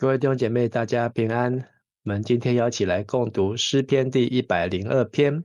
各位弟兄姐妹，大家平安。我们今天要一起来共读诗篇第102篇。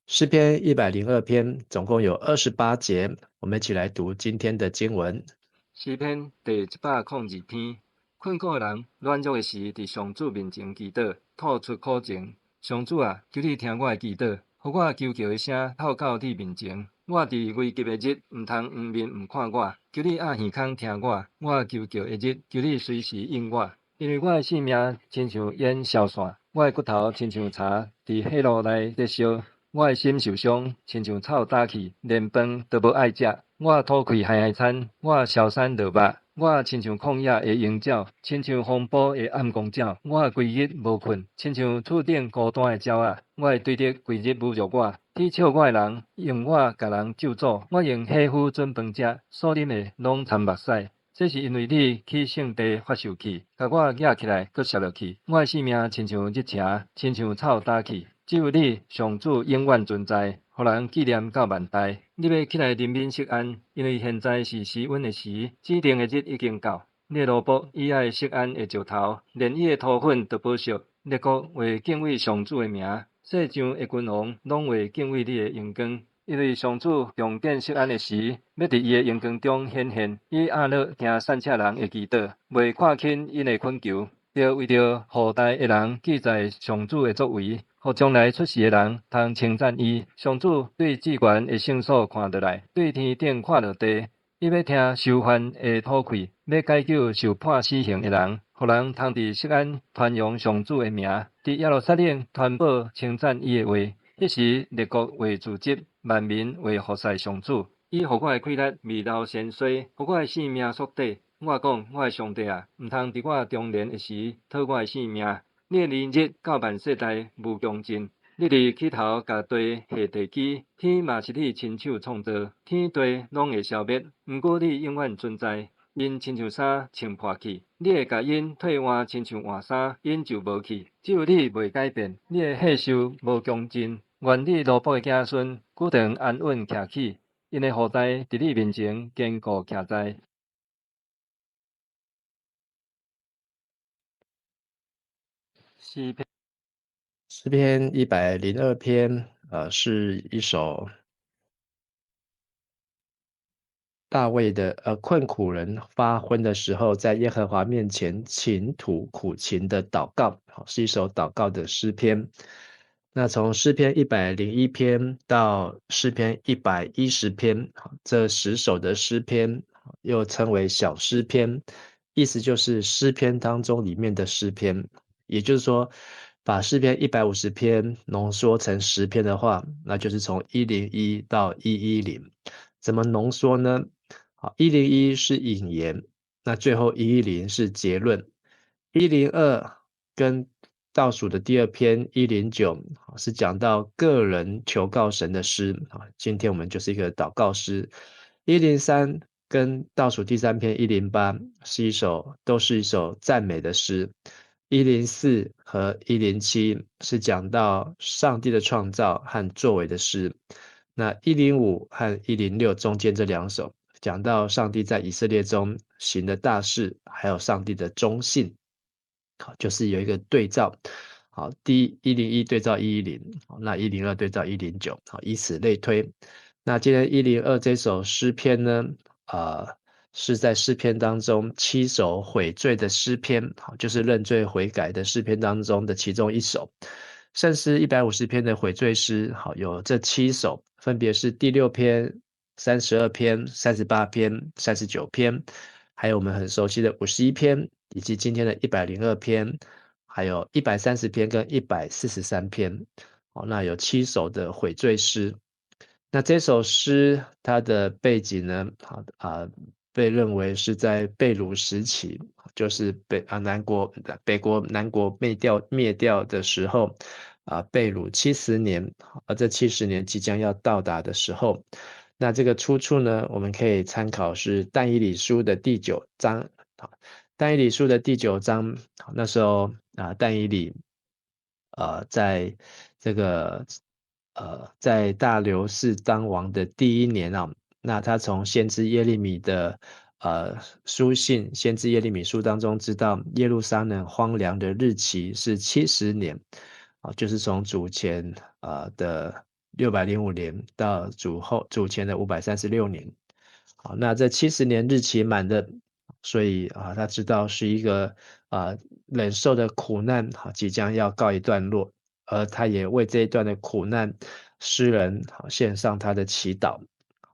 诗篇102篇总共有28节，我们一起来读今天的经文。诗篇第102篇，困苦的人软弱的时，伫上主面前祈祷，吐出苦情。上主啊，求你听我的祈祷，互我求救的声透到你面前。我伫危急的日，毋通黄面毋看我，求你按耳孔听我。我求救的日，求你随时应我。因为我的性命亲像烟消散，我的骨头亲像柴伫火炉内燃烧。我的心受伤，亲像草打去，连饭都无爱食。我吐气海海惨，我消散落目。我亲像旷野的鹰鸟，亲像风暴的暗光鸟。我规日无困，亲像厝顶孤单的鸟仔。我的对敌规日侮辱我，踢笑我的人用我甲人咒诅。我用火釜准饭食，所啉的拢掺目屎。这是因为你去圣地发受气，甲我举起来，搁摔落去。我的性命亲像日邪，亲像草打去。只有你，上主永远存在，互人纪念到万代。你要起来人民释安，因为现在是时温的时，指定的日已经到。你的奴仆以爱释安的石头，连伊的土粉都保守。列国为敬畏上主的名，世上的君王拢为敬畏你的荣光。因为上主重建释安的时，要伫伊的荣光中显现。伊压落听散车人的祈祷，袂看轻因的恳求，要为着后代的人记载上主的作为，互将来出世的人通称赞伊。上主对至悬的圣所看倒来，对天顶看落地。伊要听受犯的吐气，要解救受判死刑的人，互人通伫锡安传扬上主的名，伫耶路撒冷传播称赞伊的话。迄时列国为自责，万民为服侍上主。伊互我的气力未流先衰，互我的性命缩短。我讲，我的上帝啊，毋通伫我中年的时讨我的性命。你的年日到万世代无穷尽。你伫起头甲地下地基，天嘛是你亲手创造，天地拢会消灭，毋过你永远存在。因亲像衫穿破去，你会甲因替换亲像换衫，因就无去。只有你袂改变，你的岁寿无穷尽。愿你奴仆的子孙久长安稳徛起，因的后代伫你面前坚固徛在。诗篇102篇，是一首大卫的困苦人发昏的时候，在耶和华面前倾吐苦情的祷告，是一首祷告的诗篇。那从诗篇101篇到诗篇110篇，这10首的诗篇又称为小诗篇，意思就是诗篇当中里面的诗篇。也就是说，把诗篇150篇浓缩成10篇的话，那就是从101到110。怎么浓缩呢？好，101是引言，那最后110是结论。102跟倒数的第2篇109是讲到个人求告神的诗啊，今天我们就是一个祷告诗。103跟倒数第3篇108都是一首赞美的诗。104和107是讲到上帝的创造和作为的诗。那105和106中间这2首讲到上帝在以色列中行的大事，还有上帝的忠信，好，就是有一个对照。好，第101对照110，那102对照109，好，以此类推。那今天102这首诗篇呢，是在诗篇当中7首悔罪的诗篇，好，就是认罪悔改的诗篇当中的其中一首。圣诗150篇的悔罪诗，好，有这7首，分别是第6篇、32篇、38篇、39篇，还有我们很熟悉的51篇，以及今天的102篇，还有130篇跟143篇。好，那有7首的悔罪诗。那这首诗它的背景呢，被认为是在被掳时期，就是北国南国灭掉的时候，被掳70年，而这70年即将要到达的时候，那这个出处呢，我们可以参考是但以理书的第9章。但以理书的第9章，那时候但以理在这个在大流士当王的第1年啊，那他从先知耶利米的书信先知耶利米书当中知道耶路撒冷荒凉的日期是70年，就是从主前的605年到主前的536年。好，那这70年日期满的，所以他知道是一个忍受的苦难即将要告一段落，而他也为这一段的苦难，诗人献上他的祈祷，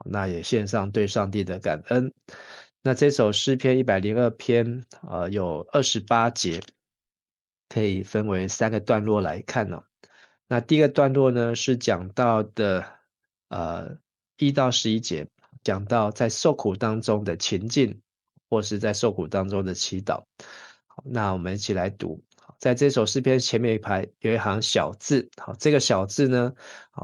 那也献上对上帝的感恩。那这首诗篇102篇有28节，可以分为3个段落来看哦。那第一个段落呢是讲到的1到11节，讲到在受苦当中的情境，或是在受苦当中的祈祷。好，那我们一起来读。在这首诗篇前面一排有一行小字，好，这个小字呢，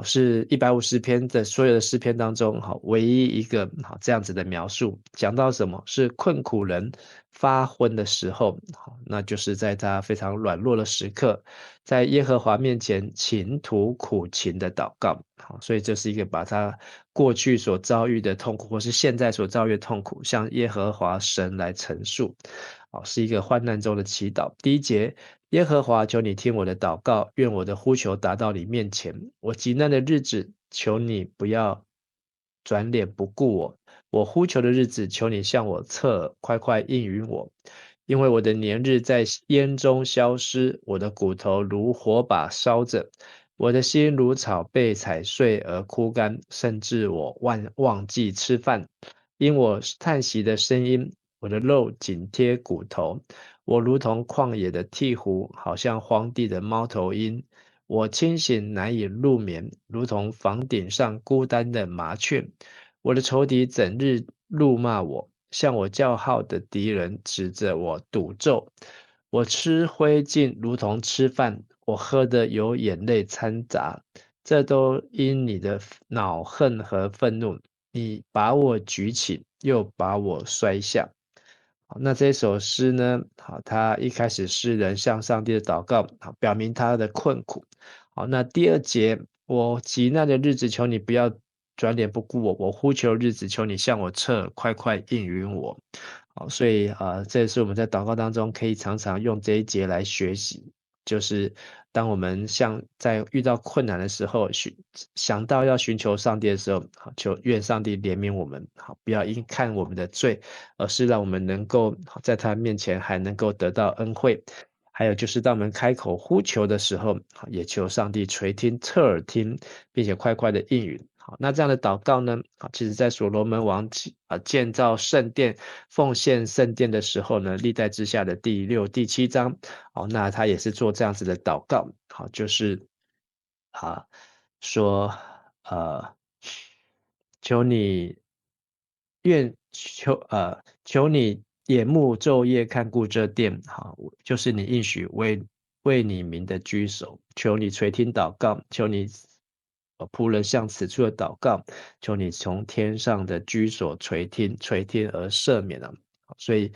是150篇的所有的诗篇当中，唯一一个这样子的描述，讲到什么？是困苦人发昏的时候，那就是在他非常软弱的时刻，在耶和华面前倾吐苦情的祷告。好，所以这是一个把他过去所遭遇的痛苦，或是现在所遭遇的痛苦，向耶和华神来陈述。好，是一个患难中的祈祷。第1节，耶和华，求你听我的祷告，愿我的呼求达到你面前。我急难的日子，求你不要转脸不顾我。我呼求的日子，求你向我侧耳，快快应允我。因为我的年日在烟中消失，我的骨头如火把烧着，我的心如草被踩碎而枯干，甚至我忘记吃饭。因我叹息的声音，我的肉紧贴骨头，我如同旷野的鹈鹕，好像荒地的猫头鹰。我清醒难以入眠，如同房顶上孤单的麻雀。我的仇敌整日怒骂我，向我叫号的敌人指着我赌咒。我吃灰烬如同吃饭，我喝的有眼泪掺杂，这都因你的恼恨和愤怒。你把我举起，又把我摔下。好，那这首诗呢？好，他一开始诗人向上帝的祷告，好，表明他的困苦。好，那第2节，我急难的日子，求你不要转脸不顾我；我呼求的日子，求你向我侧耳，快快应允我。好，所以这是我们在祷告当中可以常常用这一节来学习，就是当我们在遇到困难的时候，想到要寻求上帝的时候，好，求愿上帝怜悯我们，好，不要因看我们的罪，而是让我们能够在他面前还能够得到恩惠。还有就是当我们开口呼求的时候，也求上帝垂听、侧耳听，并且快快的应允。好，那这样的祷告呢，其实在所罗门王建造圣殿、奉献圣殿的时候呢，历代之下的第6、第7章，好，那他也是做这样子的祷告，好，就是说求你求你眼目昼夜看顾这殿，好，就是你应许为你名的居首，求你垂听祷告，求你仆人向此处的祷告，求你从天上的居所垂听而赦免了。所以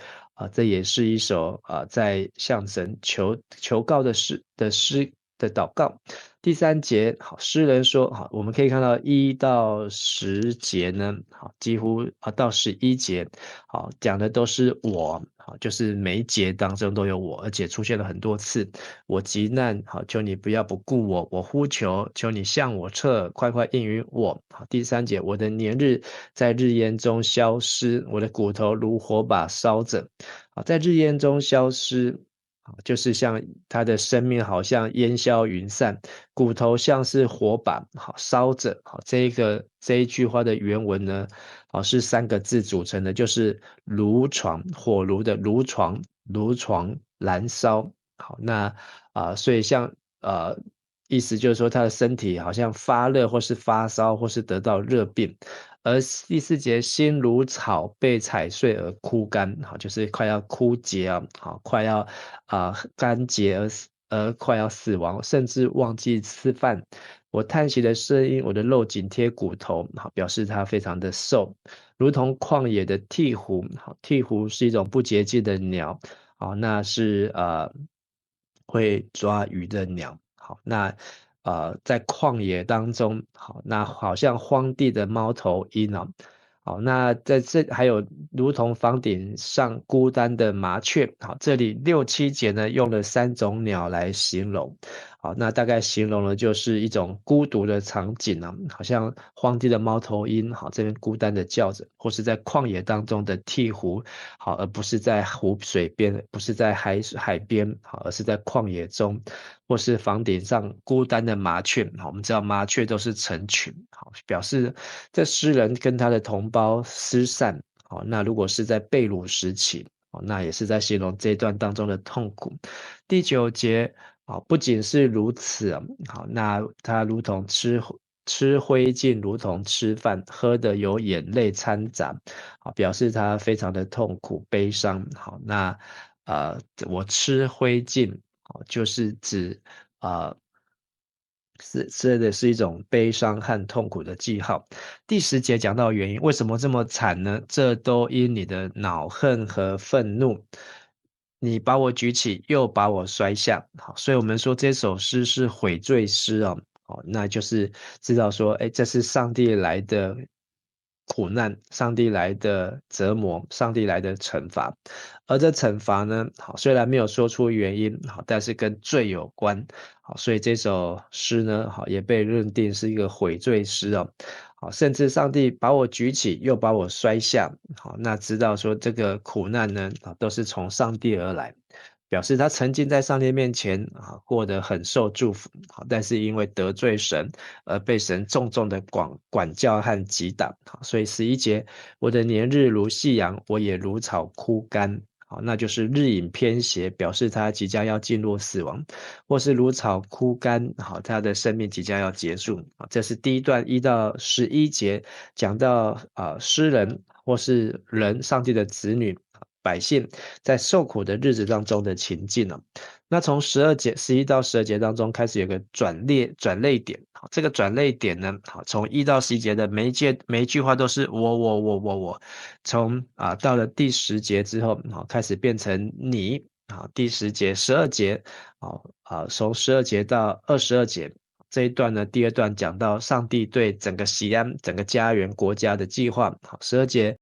这也是一首在向神求告的诗的祷告。第3节，好，诗人说，好，我们可以看到1到10节呢，好，几乎到11节，好，讲的都是我，好，就是每一节当中都有我，而且出现了很多次。我急难，好，求你不要不顾我，我呼求，求你向我侧耳，快快应允我。好，第3节，我的年日在日烟中消失，我的骨头如火把烧着。好，在日烟中消失，就是像他的生命好像烟消云散，骨头像是火把，好烧着。好，这一句话的原文呢，是3个字组成的，就是炉床，火炉的炉床燃烧。好，那所以意思就是说他的身体好像发热，或是发烧，或是得到热病。而第4节，心如草被踩碎而枯干，好，就是快要枯竭啊，好，快要干竭而快要死亡，甚至忘记吃饭。我叹息的声音，我的肉紧贴骨头，好，表示他非常的瘦，如同旷野的鹈鹕。好，鹈鹕是一种不洁净的鸟，好，那是会抓鱼的鸟。好，那在旷野当中，好，那好像荒地的猫头鹰啊，好，那在这还有如同房顶上孤单的麻雀。好，这里6、7节呢用了3种鸟来形容。好，那大概形容的就是一种孤独的场景啊，好像荒地的猫头鹰，好，这边孤单的叫着，或是在旷野当中的鹈鹕，好，而不是在湖水边，不是在海边，好，而是在旷野中，或是房顶上孤单的麻雀。好，我们知道麻雀都是成群，好，表示这诗人跟他的同胞失散。好，那如果是在被掳时期，那也是在形容这一段当中的痛苦。第9节。好，不仅是如此啊，好，那它如同吃灰烬，如同吃饭，喝的有眼泪掺杂，好，表示他非常的痛苦悲伤。好，那我吃灰烬，好，就是指呃是一种悲伤和痛苦的记号。第10节讲到原因，为什么这么惨呢？这都因你的恼恨和愤怒。你把我举起，又把我摔下。好，所以我们说这首诗是悔罪诗啊。哦，那就是知道说，哎，这是上帝来的苦难，上帝来的折磨，上帝来的惩罚。而这惩罚呢，好，虽然没有说出原因，好，但是跟罪有关。好，所以这首诗呢，好，也被认定是一个悔罪诗哦。好，甚至上帝把我举起，又把我摔下。好，那知道说这个苦难呢，都是从上帝而来，表示他曾经在上帝面前过得很受祝福。好，但是因为得罪神而被神重重的管教和击打。好，所以11节，我的年日如夕阳，我也如草枯干。好，那就是日影偏斜，表示他即将要进入死亡，或是如草枯干，好，他的生命即将要结束。好，这是第一段1到11节讲到诗人或是人，上帝的子女。百姓在受苦的日子当中的情境了。那从11到12节当中开始有个转泪点。好，这个转泪点呢，好，从1到11节的每一句话都是我。从到了第10节之后，好，开始变成你。好，第10节、12节，好，从12节到22节这一段呢，第2段讲到上帝对整个西安、整个家园、国家的计划。好，12节。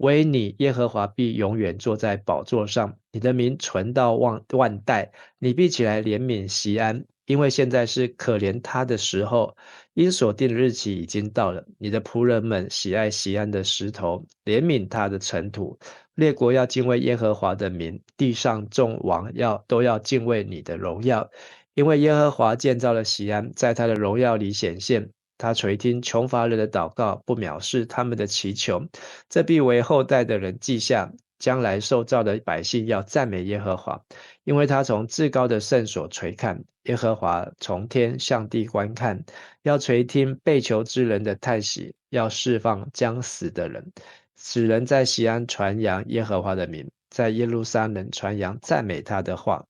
唯你耶和华必永远坐在宝座上，你的名存到万代，你必起来怜悯锡安，因为现在是可怜他的时候，因所定的日期已经到了。你的仆人们喜爱锡安的石头，怜悯他的尘土。列国要敬畏耶和华的名，地上众王都要敬畏你的荣耀，因为耶和华建造了锡安，在他的荣耀里显现。他垂听穷乏人的祷告，不藐视他们的祈求。这必为后代的人记下，将来受造的百姓要赞美耶和华，因为他从至高的圣所垂看，耶和华从天向地观看，要垂听被囚之人的叹息，要释放将死的人，使人在锡安传扬耶和华的名，在耶路撒冷传扬赞美他的话。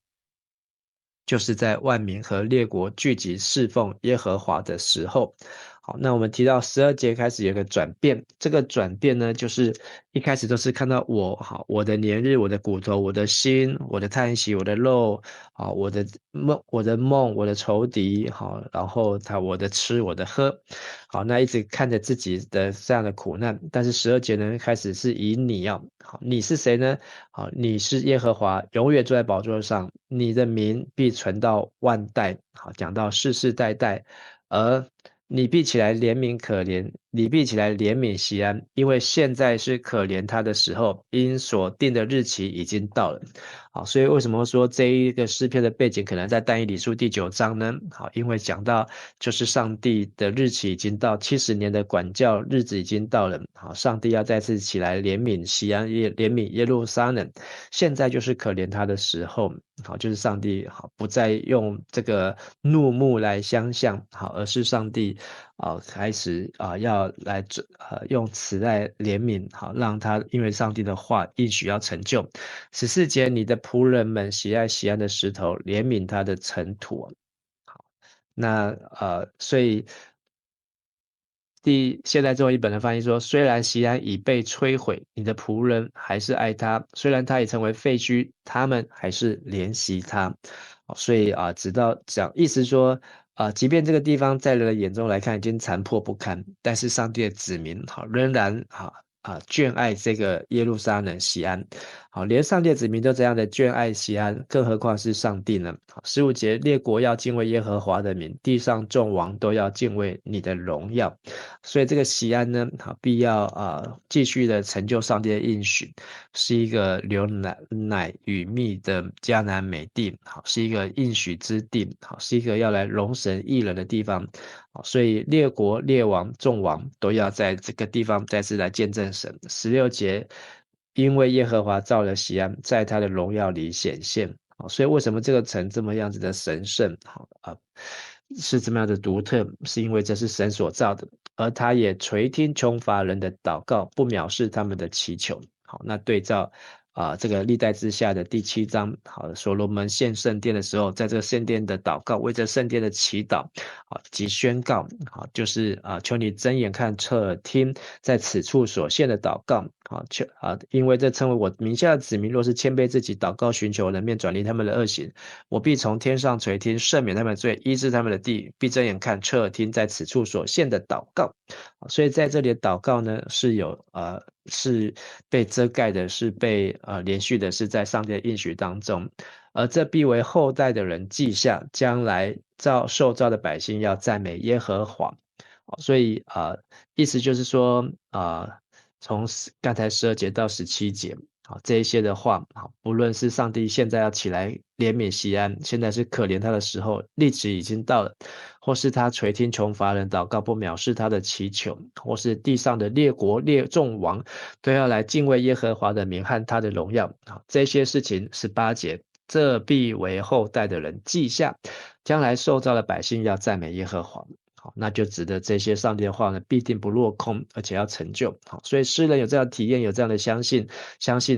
就是在万民和列国聚集侍奉耶和华的时候。好，那我们提到12节开始有个转变，这个转变呢，就是一开始都是看到好，我的年日，我的骨头，我的心，我的叹息，我的肉，好，我的梦，我的仇敌，好，然后我的吃，我的喝，好，那一直看着自己的这样的苦难。但是12节呢，开始是以你好，你是谁呢？好，你是耶和华，永远坐在宝座上，你的名必存到万代。好，讲到世世代代，而你必起来怜悯可怜，你必起来怜悯锡安，因为现在是可怜他的时候，因所定的日期已经到了。好，所以为什么说这一个诗篇的背景可能在但以理书第9章呢？好，因为讲到就是上帝的日期已经到，70年的管教日子已经到了。好，上帝要再次起来怜悯锡安，怜悯耶路撒冷，现在就是可怜他的时候。好，就是上帝好不再用这个怒目来相向，好，而是上帝开始要来用慈爱怜悯，好，让他因为上帝的话应许要成就。14节，你的仆人们喜爱锡安的石头，怜悯他的尘土。好，那所以现代中译本的翻译说，虽然锡安已被摧毁，你的仆人还是爱他；虽然他已成为废墟，他们还是怜惜他。所以直到讲意思说，即便这个地方在人的眼中来看已经残破不堪，但是上帝的子民仍然眷爱这个耶路撒冷锡安。好，连上帝的子民都这样的眷爱锡安，更何况是上帝呢？好，15节，列国要敬畏耶和华的名，地上众王都要敬畏你的荣耀。所以这个锡安呢，好，必要继续的成就上帝的应许，是一个流奶与蜜的迦南美地，好，是一个应许之地，好，是一个要来容神益人的地方。好，所以列国、列王、众王都要在这个地方再次来见证神。16节，因为耶和华造了锡安，在他的荣耀里显现。好，所以为什么这个城这么样子的神圣？好是这么样的独特？是因为这是神所造的，而他也垂听穷乏人的祷告，不藐视他们的祈求。好，那对照这个历代之下的第7章，好，所罗门献圣殿的时候，在这个圣殿的祷告，为这圣殿的祈祷，好及宣告，好，就是求你睁眼看，侧耳听，在此处所献的祷告，好，因为这称为我名下的子民，若是谦卑自己，祷告寻求人面，转离他们的恶行，我必从天上垂听，赦免他们的罪，医治他们的地，必睁眼看，侧耳听，在此处所献的祷告。所以在这里的祷告呢，是被遮盖的，是被连续的，是在上帝的应许当中，而这必为后代的人记下，将来受造的百姓要赞美耶和华。所以意思就是说从刚才12节到17节。好，这一些的话，好，不论是上帝现在要起来怜悯锡安，现在是可怜他的时候，日子已经到了，或是他垂听穷乏人祷告，不藐视他的祈求，或是地上的列国众王都要来敬畏耶和华的名和他的荣耀。好，这些事情18节，这必为后代的人记下，将来受造的百姓要赞美耶和华。好，那就指的这些上帝的话呢，必定不落空，而且要成就。好，所以诗人有这样的体验，有这样的相信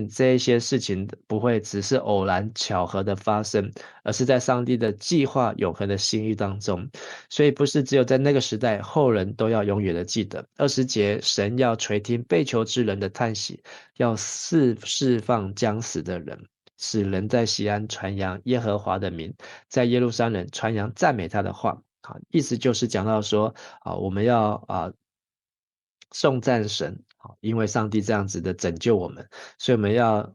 这些事情不会只是偶然巧合的发生，而是在上帝的计划永恒的心意当中。所以不是只有在那个时代，后人都要永远的记得。20节，神要垂听被囚之人的叹息，要释放将死的人，使人在锡安传扬耶和华的名，在耶路撒冷传扬赞美他的话。意思就是讲到说我们要颂赞神，因为上帝这样子的拯救我们，所以我们要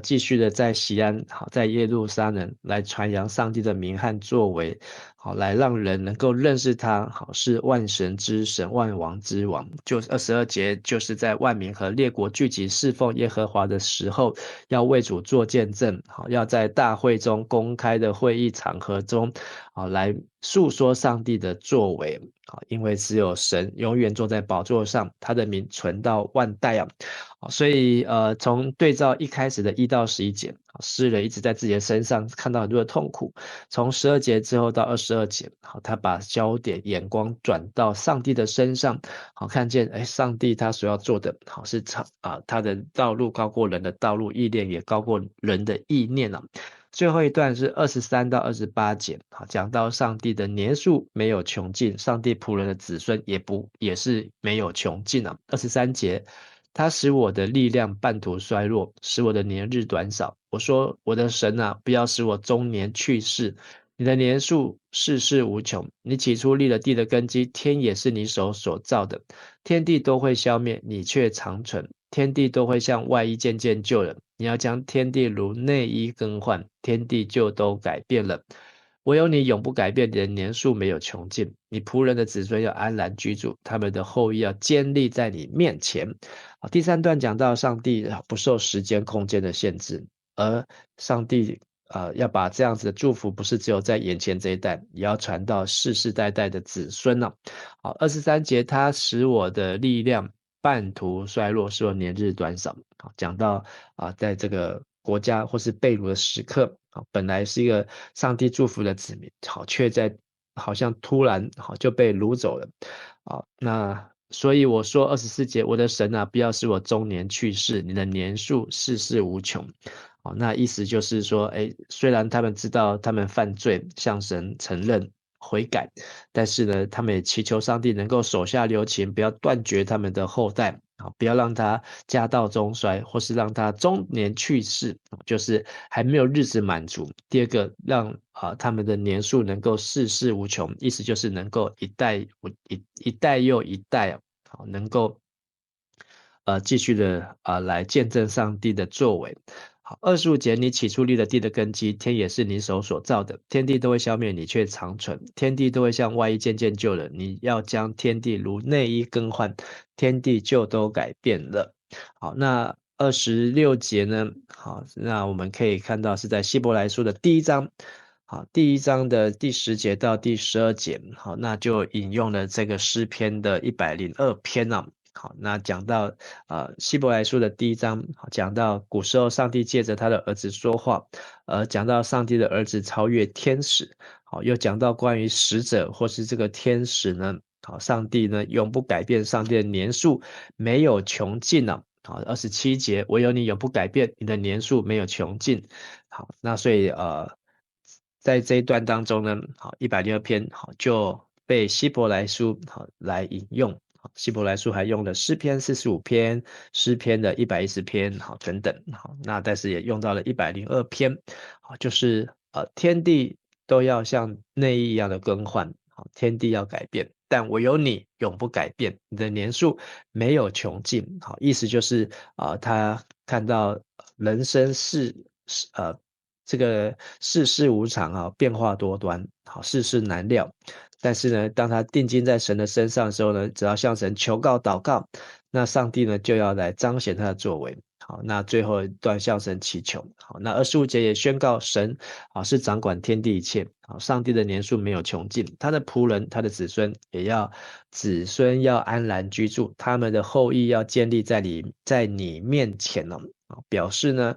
继续的在锡安，在耶路撒冷来传扬上帝的名和作为，好，来让人能够认识他，好，是万神之神，万王之王。就22节，就是在万民和列国聚集侍奉耶和华的时候，要为主做见证，好，要在大会中公开的会议场合中，好，来述说上帝的作为，因为只有神永远坐在宝座上，他的名存到万代啊。所以从对照一开始的1到11节，诗人一直在自己的身上看到很多的痛苦。从12节之后到22节，好，他把焦点眼光转到上帝的身上，好，看见上帝他所要做的，好，是他的道路高过人的道路，意念也高过人的意念啊。最后一段是23到28节，好，讲到上帝的年数没有穷尽，上帝仆人的子孙也是没有穷尽啊。23节，他使我的力量半途衰弱，使我的年日短少。我说，我的神啊，不要使我中年去世。你的年数世世无穷，你起初立了地的根基，天也是你手所造的，天地都会消灭，你却长存。天地都会像外衣渐渐旧了，你要将天地如内衣更换，天地就都改变了。唯有你永不改变，你的年数没有穷尽，你仆人的子孙要安然居住，他们的后裔要坚立在你面前。第3段讲到上帝不受时间空间的限制，而上帝要把这样子的祝福不是只有在眼前这一代，也要传到世世代代的子孙呢。好，23节，他使我的力量半途衰弱，使我年日短少。好，讲到在这个国家或是被掳的时刻，本来是一个上帝祝福的子民，好，却在好像突然就被掳走了。那所以我说24节，我的神啊，不要使我中年去世，你的年数世世无穷。那意思就是说，虽然他们知道他们犯罪，向神承认悔改，但是呢，他们也祈求上帝能够手下留情，不要断绝他们的后代，不要让他家道中衰，或是让他中年去世，就是还没有日子满足。第二个，让他们的年数能够世世无穷，意思就是能够一代又一代，能够继续的来见证上帝的作为。好，25节，你起初立了地的根基，天也是你手所造的，天地都会消灭，你却长存，天地都会像外衣渐渐旧了，你要将天地如内衣更换，天地就都改变了。好，那26节呢？好，那我们可以看到是在希伯来书的第1章。好，第1章的第10节到第12节，好，那就引用了这个诗篇的102篇啊。好，那讲到希伯来书的第1章，讲到古时候上帝借着他的儿子说话，讲到上帝的儿子超越天使，好，又讲到关于使者或是这个天使呢，好，上帝呢永不改变，上帝的年数没有穷尽啊。好，27节，唯有你永不改变，你的年数没有穷尽。好，那所以在这一段当中呢，好，102篇好就被希伯来书好来引用。希伯来书还用了诗篇45篇、诗篇的110篇，好等等，好，那但是也用到了102篇，好，就是天地都要像内衣一样的更换，好，天地要改变，但唯有你永不改变，你的年数没有穷尽，好，意思就是他看到人生这个世事无常啊，变化多端，好，世事难料。但是呢，当他定睛在神的身上的时候呢，只要向神求告祷告，那上帝呢就要来彰显他的作为。好，那最后一段向神祈求。好，那25节也宣告神是掌管天地一切。好，上帝的年数没有穷尽，他的仆人、他的子孙要安然居住，他们的后裔要建立在你面前哦。表示呢，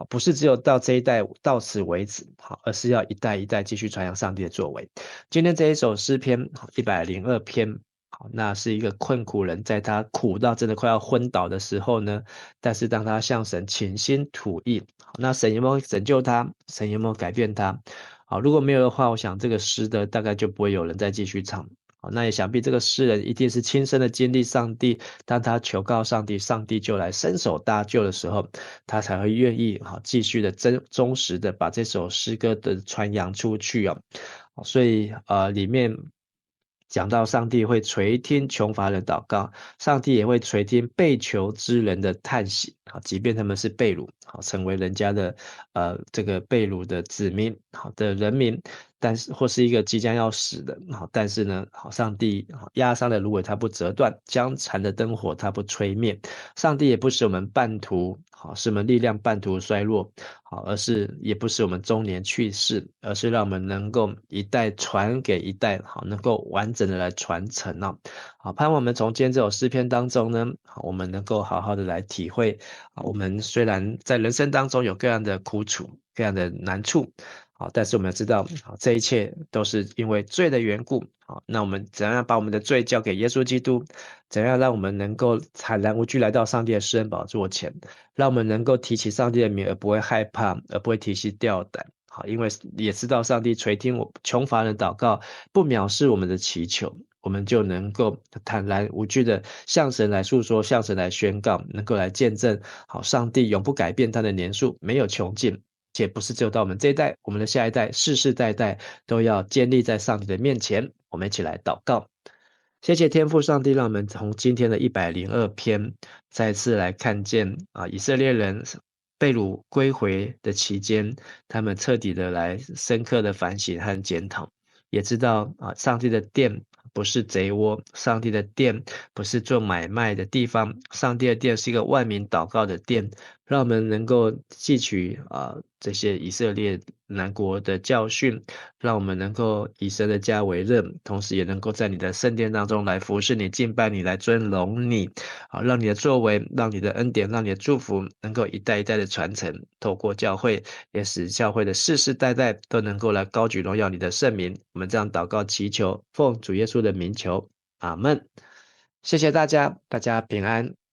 不是只有到这一代到此为止，好，而是要一代一代继续传扬上帝的作为。今天这一首诗篇102篇，好，那是一个困苦人在他苦到真的快要昏倒的时候呢，但是当他向神倾心吐意，那神有没有拯救他？神有没有改变他？好，如果没有的话，我想这个诗的大概就不会有人再继续唱。那也想必这个诗人一定是亲身的经历上帝，当他求告上帝，上帝就来伸手搭救的时候，他才会愿意继续的忠实的把这首诗歌的传扬出去啊。所以里面讲到上帝会垂听穷乏人祷告，上帝也会垂听被囚之人的叹息，好，即便他们是被掳，好，成为人家的这个被掳的子民，好的人民，但是或是一个即将要死的，好，但是呢，好，上帝压伤的芦苇它不折断，将残的灯火它不吹灭，上帝也不使我们半途，好，使我们力量半途衰弱，好，也不是我们中年去世，而是让我们能够一代传给一代，好，能够完整的来传承哦。好，盼望我们从今天这首诗篇当中呢，好，我们能够好好的来体会，我们虽然在人生当中有各样的苦楚、各样的难处，好，但是我们要知道，好，这一切都是因为罪的缘故。好，那我们怎样把我们的罪交给耶稣基督？怎样让我们能够坦然无惧来到上帝的施恩宝座前？让我们能够提起上帝的名，而不会害怕，而不会提心吊胆。好，因为也知道上帝垂听我穷乏人祷告，不藐视我们的祈求，我们就能够坦然无惧的向神来诉说，向神来宣告，能够来见证。好，上帝永不改变他的年数，没有穷尽。且不是只有到我们这一代，我们的下一代，世世代代都要建立在上帝的面前。我们一起来祷告，谢谢天父上帝，让我们从今天的102篇再次来看见以色列人被掳归回的期间，他们彻底的来深刻的反省和检讨，也知道上帝的殿不是贼窝，上帝的殿不是做买卖的地方，上帝的殿是一个万民祷告的殿，让我们能够汲取这些以色列南国的教训，让我们能够以神的家为任，同时也能够在你的圣殿当中来服侍你、敬拜你、来尊荣你，好，让你的作为、让你的恩典、让你的祝福能够一代一代的传承，透过教会，也使教会的世世代代都能够来高举荣耀你的圣名。我们这样祷告祈求，奉主耶稣的名求，阿们。谢谢大家，大家平安。